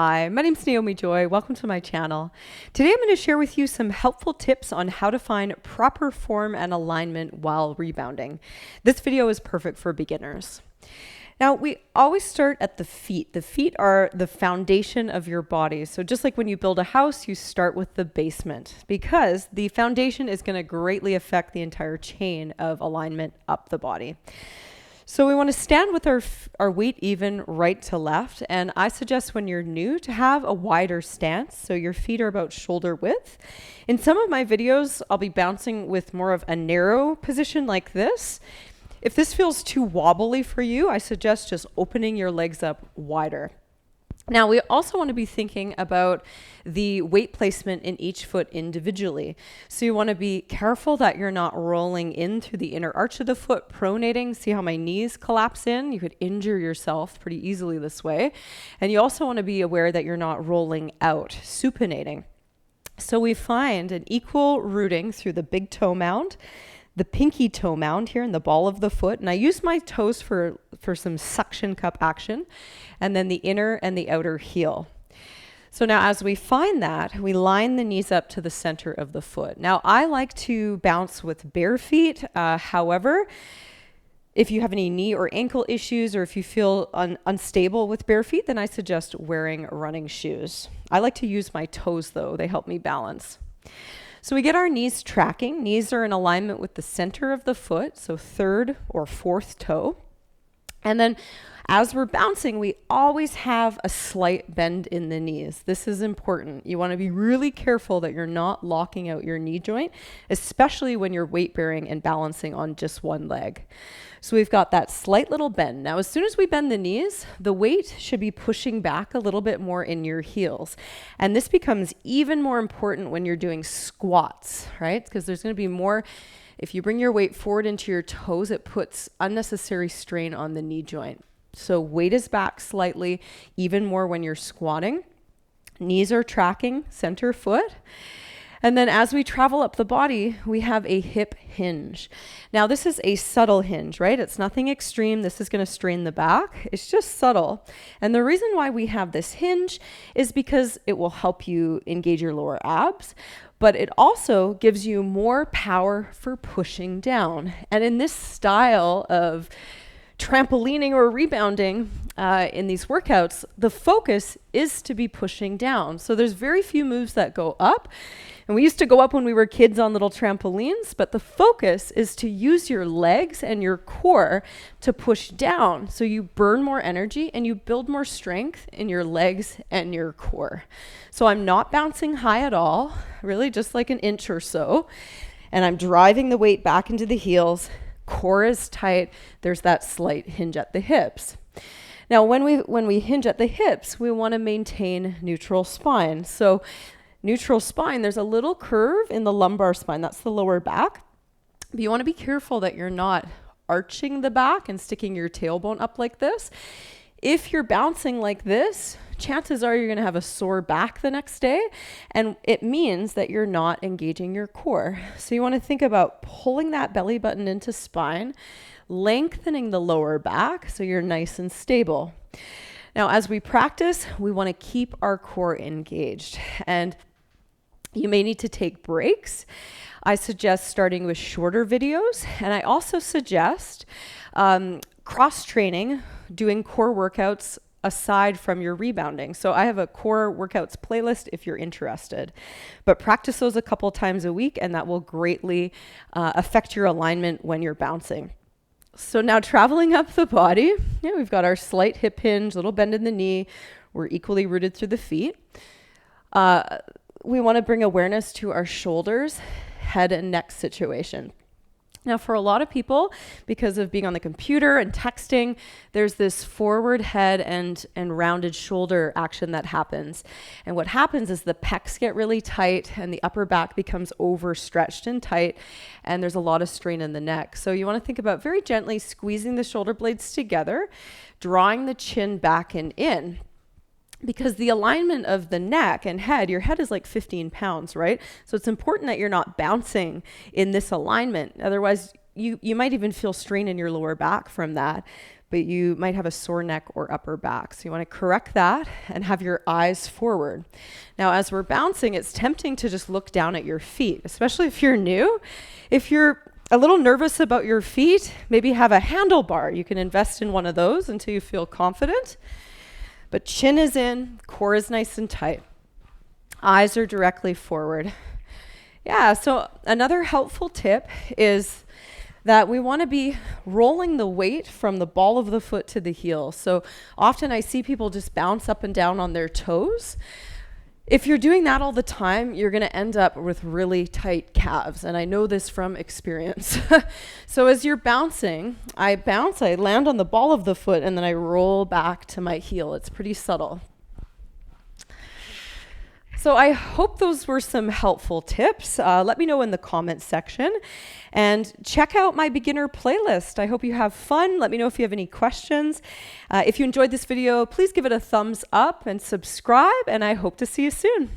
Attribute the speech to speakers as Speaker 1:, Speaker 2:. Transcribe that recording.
Speaker 1: Hi, my name's Naomi Joy. Welcome to my channel. Today I'm going to share with you some helpful tips on how to find proper form and alignment while rebounding. This video is perfect for beginners. Now, we always start at the feet. The feet are the foundation of your body. So just like when you build a house, you start with the basement because the foundation is going to greatly affect the entire chain of alignment up the body. So we want to stand with our weight even right to left. And I suggest when you're new to have a wider stance. So your feet are about shoulder width. In some of my videos, I'll be bouncing with more of a narrow position like this. If this feels too wobbly for you, I suggest just opening your legs up wider. Now, we also want to be thinking about the weight placement in each foot individually. So you want to be careful that you're not rolling in through the inner arch of the foot, pronating. See how my knees collapse in? You could injure yourself pretty easily this way. And you also want to be aware that you're not rolling out, supinating. So we find an equal rooting through the big toe mound, the pinky toe mound here in the ball of the foot. And I use my toes for some suction cup action, and then the inner and the outer heel. So now as we find that, we line the knees up to the center of the foot. Now I like to bounce with bare feet. However, if you have any knee or ankle issues, or if you feel unstable with bare feet, then I suggest wearing running shoes. I like to use my toes though. They help me balance. So we get our knees tracking. Knees are in alignment with the center of the foot, so third or fourth toe. And then as we're bouncing, we always have a slight bend in the knees. This is important. You want to be really careful that you're not locking out your knee joint, especially when you're weight bearing and balancing on just one leg. So we've got that slight little bend. Now, as soon as we bend the knees, the weight should be pushing back a little bit more in your heels. And this becomes even more important when you're doing squats, right? Because there's going to be more. If you bring your weight forward into your toes, it puts unnecessary strain on the knee joint. So weight is back slightly, even more when you're squatting. Knees are tracking center foot. And then as we travel up the body, we have a hip hinge. Now this is a subtle hinge, right? It's nothing extreme. This is going to strain the back. It's just subtle. And the reason why we have this hinge is because it will help you engage your lower abs, but it also gives you more power for pushing down. And in this style of trampolining or rebounding in these workouts, the focus is to be pushing down. So there's very few moves that go up. And we used to go up when we were kids on little trampolines, but the focus is to use your legs and your core to push down. So you burn more energy and you build more strength in your legs and your core. So I'm not bouncing high at all, really just like an inch or so. And I'm driving the weight back into the heels. Core is tight. There's that slight hinge at the hips. Now, when we hinge at the hips, we want to maintain neutral spine. So neutral spine, there's a little curve in the lumbar spine. That's the lower back. But you want to be careful that you're not arching the back and sticking your tailbone up like this. If you're bouncing like this, chances are you're going to have a sore back the next day, and it means that you're not engaging your core. So you want to think about pulling that belly button into spine, lengthening the lower back so you're nice and stable. Now, as we practice, we want to keep our core engaged, and you may need to take breaks. I suggest starting with shorter videos, and I also suggest cross-training, doing core workouts aside from your rebounding. So I have a core workouts playlist if you're interested, but practice those a couple times a week, and that will greatly affect your alignment when you're bouncing. So now traveling up the body, we've got our slight hip hinge, little bend in the knee. We're equally rooted through the feet. We want to bring awareness to our shoulders, head and neck situation. Now, for a lot of people, because of being on the computer and texting, there's this forward head and rounded shoulder action that happens. And what happens is the pecs get really tight and the upper back becomes overstretched and tight, and there's a lot of strain in the neck. So you want to think about very gently squeezing the shoulder blades together, drawing the chin back and in. Because the alignment of the neck and head, your head is like 15 pounds, right? So it's important that you're not bouncing in this alignment. Otherwise, you might even feel strain in your lower back from that. but you might have a sore neck or upper back. So you want to correct that and have your eyes forward. Now, as we're bouncing, it's tempting to just look down at your feet, especially if you're new. If you're a little nervous about your feet, maybe have a handlebar. You can invest in one of those until you feel confident. But chin is in, core is nice and tight. Eyes are directly forward. Yeah, so another helpful tip is that we want to be rolling the weight from the ball of the foot to the heel. So often I see people just bounce up and down on their toes. If you're doing that all the time, you're going to end up with really tight calves. And I know this from experience. So as you're bouncing, I land on the ball of the foot, and then I roll back to my heel. It's pretty subtle. So I hope those were some helpful tips. Let me know in the comments section. And check out my beginner playlist. I hope you have fun. Let me know if you have any questions. If you enjoyed this video, please give it a thumbs up and subscribe, and I hope to see you soon.